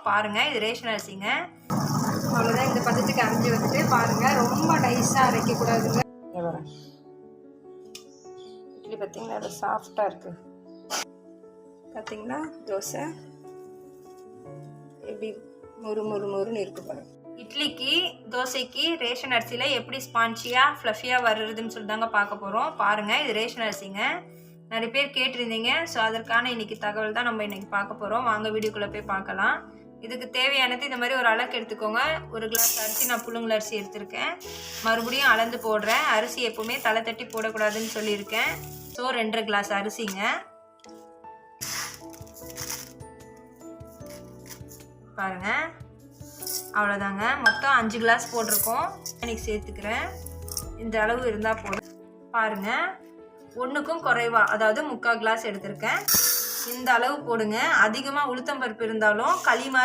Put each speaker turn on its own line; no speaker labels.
பாருங்கள். இது ரேஷன் அரிசிங்க. அவ்வளோதான். இந்த பதத்துக்கு அரைச்சி வச்சுட்டு பாருங்கள். ரொம்ப நைஸாக அரைக்கக்கூடாதுங்க. இட்லி பார்த்தீங்களா அது சாஃப்டாக இருக்குது. பார்த்தீங்களா தோசை எப்படி மொறுன்னு இருக்கு பாருங்க. இட்லிக்கு தோசைக்கு ரேஷன் அரிசியில் எப்படி ஸ்பான்ச்சியாக ஃப்ளஃபியாக வர்றதுன்னு சொல்லி தாங்க பார்க்க போகிறோம். பாருங்கள், இது ரேஷன் அரிசிங்க. நிறைய பேர் கேட்டிருந்தீங்க. ஸோ அதற்கான இன்றைக்கி தகவல் தான் நம்ம இன்றைக்கி பார்க்க போகிறோம். வாங்க வீடியோக்குள்ளே போய் பார்க்கலாம். இதுக்கு தேவையானது இந்த மாதிரி ஒரு அளவுக்கு எடுத்துக்கோங்க. ஒரு கிளாஸ் அரிசி நான் புழுங்கல் அரிசி எடுத்திருக்கேன். மறுபடியும் அளந்து போடுறேன். அரிசி எப்போவுமே தலை தட்டி போடக்கூடாதுன்னு சொல்லியிருக்கேன். ஸோ 2.5 கிளாஸ் அரிசிங்க. பாருங்க, அவ்வளோதாங்க. மொத்தம் 5 கிளாஸ் போட்டிருக்கோம். இன்னைக்கு சேர்த்துக்கிறேன். இந்த அளவு இருந்தால் போதும். பாருங்க, 1க்கும் குறைவா, அதாவது 3/4 கிளாஸ் எடுத்திருக்கேன். இந்த அளவு போடுங்க. அதிகமாக உளுத்தம்பருப்பு இருந்தாலும் களி